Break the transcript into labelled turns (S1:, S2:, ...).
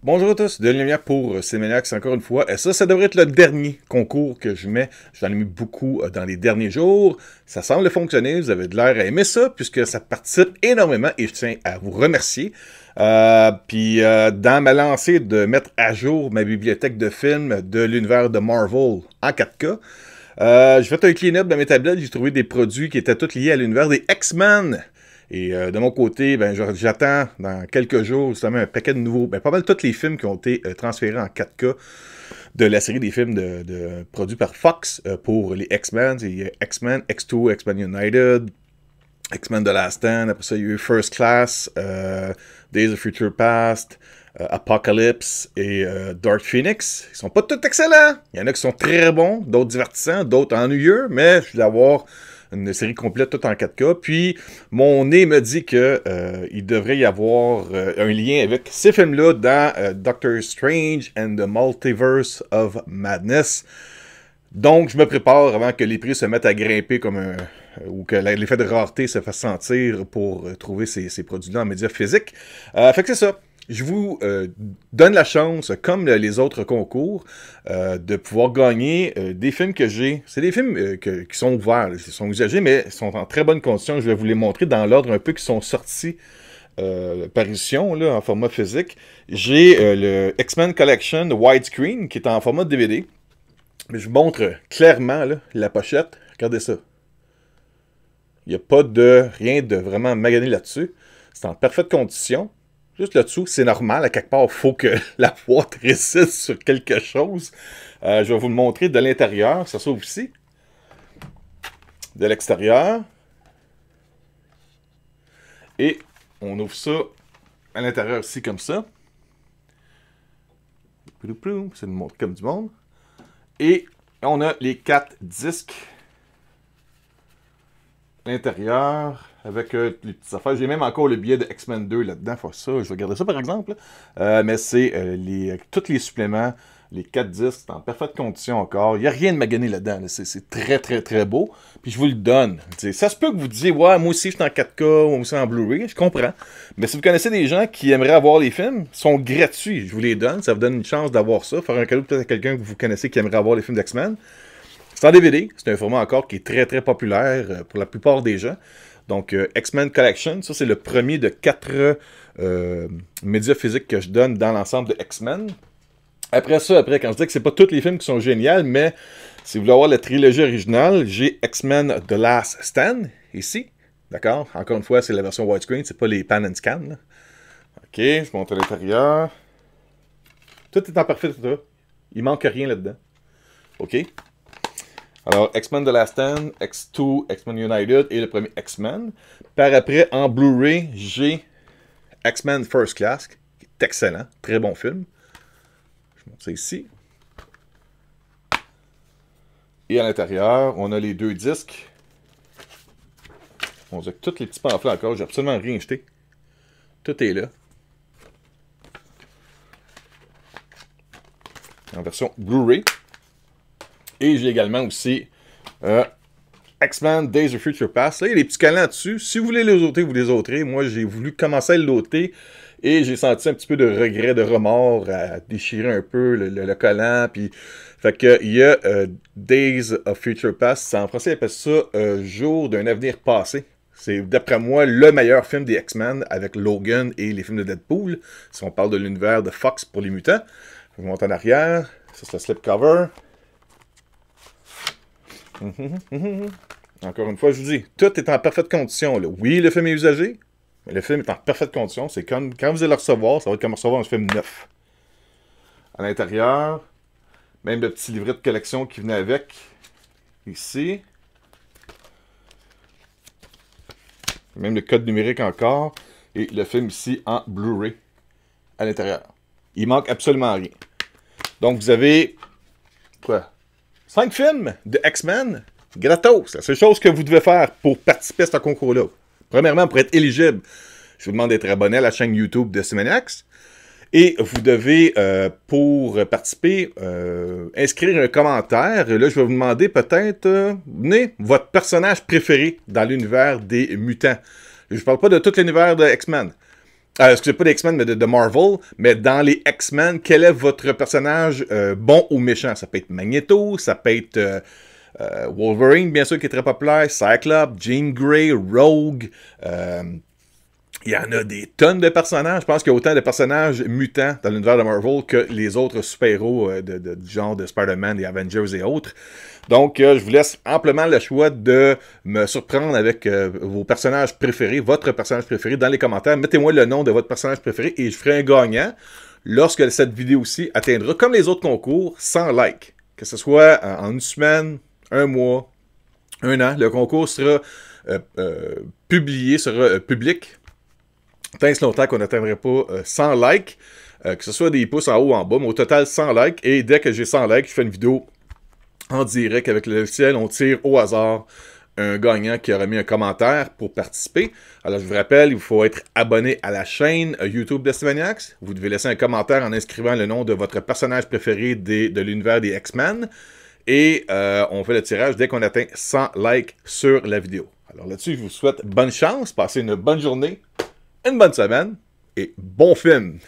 S1: Bonjour à tous, de lumière pour Cinémaniacs encore une fois. Et ça devrait être le dernier concours que je mets. J'en ai mis beaucoup dans les derniers jours. Ça semble fonctionner, vous avez de l'air à aimer ça, puisque ça participe énormément et je tiens à vous remercier. Dans ma lancée de mettre à jour ma bibliothèque de films de l'univers de Marvel en 4K, j'ai fait un clean-up dans mes tablettes, j'ai trouvé des produits qui étaient tous liés à l'univers des X-Men. Et de mon côté, j'attends dans quelques jours justement un paquet de nouveaux, pas mal tous les films qui ont été transférés en 4K de la série des films produits par Fox pour les X-Men. Il y a X-Men, X2, X-Men United, X-Men The Last Stand, après ça il y a eu First Class, Days of Future Past, Apocalypse et Dark Phoenix. Ils sont pas tous excellents. Il y en a qui sont très bons, d'autres divertissants, d'autres ennuyeux, mais je vais avoir une série complète tout en 4K. Puis, mon nez me dit que il devrait y avoir un lien avec ces films-là dans Doctor Strange and the Multiverse of Madness. Donc, je me prépare avant que les prix se mettent à grimper ou que l'effet de rareté se fasse sentir pour trouver ces produits-là en médias physiques. Fait que c'est ça. Je vous donne la chance, comme les autres concours, de pouvoir gagner des films que j'ai. C'est des films qui sont ouverts, ils sont usagés, mais ils sont en très bonne condition. Je vais vous les montrer dans l'ordre un peu qui sont sortis parution là, en format physique. J'ai le X-Men Collection widescreen qui est en format DVD. Mais je vous montre clairement là, la pochette. Regardez ça. Il n'y a pas rien de vraiment magané là-dessus. C'est en parfaite condition. Juste là-dessous, c'est normal. À quelque part, il faut que la boîte résiste sur quelque chose. Je vais vous le montrer de l'intérieur. Ça s'ouvre ici. De l'extérieur. Et on ouvre ça à l'intérieur ici comme ça. C'est une montre comme du monde. Et on a les 4 disques à l'intérieur avec les petites affaires. J'ai même encore le billet de X-Men 2 là-dedans. Je vais garder ça par exemple. Mais c'est tous les suppléments, les 4 disques, c'est en parfaite condition encore. Il n'y a rien de magané là-dedans. Là. C'est très très très beau. Puis je vous le donne. T'sais, ça se peut que vous disiez, ouais, moi aussi je suis en 4K, moi aussi en Blu-ray. Je comprends. Mais si vous connaissez des gens qui aimeraient avoir les films, ils sont gratuits. Je vous les donne. Ça vous donne une chance d'avoir ça. Faire un cadeau peut-être à quelqu'un que vous connaissez qui aimerait avoir les films d'X-Men. C'est en DVD. C'est un format encore qui est très très populaire pour la plupart des gens. Donc, X-Men Collection, ça c'est le premier de 4 médias physiques que je donne dans l'ensemble de X-Men. Après ça, quand je dis que c'est pas tous les films qui sont géniaux, mais si vous voulez avoir la trilogie originale, j'ai X-Men The Last Stand, ici. D'accord? Encore une fois, c'est la version widescreen, c'est pas les pan and scan. Là. Ok, je monte à l'intérieur. Tout est en parfait état. Il manque rien là-dedans. Ok? Alors, X-Men The Last Stand, X2, X-Men United et le premier X-Men. Par après, en Blu-ray, j'ai X-Men First Class, qui est excellent, très bon film. Je montre ça ici. Et à l'intérieur, on a les 2 disques. On a tous les petits pamphlets encore, j'ai absolument rien jeté. Tout est là. En version Blu-ray. Et j'ai également aussi X-Men Days of Future Past. Là, il y a des petits collants dessus. Si vous voulez les ôter, vous les ôterez. Moi, j'ai voulu commencer à l'ôter. Et j'ai senti un petit peu de regret, de remords à déchirer un peu le collant. Puis, fait que, il y a Days of Future Past. En français, ils appellent ça Jour d'un avenir passé. C'est, d'après moi, le meilleur film des X-Men avec Logan et les films de Deadpool. Si on parle de l'univers de Fox pour les mutants. Je monte en arrière. Ça, c'est le slipcover. Encore une fois, je vous dis, tout est en parfaite condition. Là. Oui, le film est usagé, mais le film est en parfaite condition. C'est comme quand vous allez le recevoir, ça va être comme recevoir un film neuf. À l'intérieur, même le petit livret de collection qui venait avec, ici. Même le code numérique encore, et le film ici en Blu-ray à l'intérieur. Il manque absolument rien. Donc vous avez, quoi? 5 films de X-Men, gratos. C'est la seule chose que vous devez faire pour participer à ce concours-là. Premièrement, pour être éligible, je vous demande d'être abonné à la chaîne YouTube de Cinémaniacs. Et vous devez, pour participer, inscrire un commentaire. Et là, je vais vous demander peut-être, votre personnage préféré dans l'univers des mutants. Je ne parle pas de tout l'univers de X-Men. excusez pas des X-Men, mais de Marvel, mais dans les X-Men, quel est votre personnage bon ou méchant? Ça peut être Magneto, ça peut être Wolverine, bien sûr, qui est très populaire, Cyclops, Jean Grey, Rogue, il y en a des tonnes de personnages. Je pense qu'il y a autant de personnages mutants dans l'univers de Marvel que les autres super-héros du genre de Spider-Man, des Avengers et autres. Donc, je vous laisse amplement le choix de me surprendre avec vos personnages préférés, votre personnage préféré, dans les commentaires. Mettez-moi le nom de votre personnage préféré et je ferai un gagnant lorsque cette vidéo-ci atteindra, comme les autres concours, 100 likes. Que ce soit en une semaine, un mois, un an. Le concours sera publié, sera public. Tant que longtemps qu'on n'atteindrait pas 100 likes, que ce soit des pouces en haut ou en bas, mais au total 100 likes. Et dès que j'ai 100 likes, je fais une vidéo en direct avec le logiciel. On tire au hasard un gagnant qui aura mis un commentaire pour participer. Alors, je vous rappelle, il faut être abonné à la chaîne YouTube d'Estimaniacs. Vous devez laisser un commentaire en inscrivant le nom de votre personnage préféré de l'univers des X-Men. Et on fait le tirage dès qu'on atteint 100 likes sur la vidéo. Alors là-dessus, je vous souhaite bonne chance, passez une bonne journée, une bonne semaine et bon film!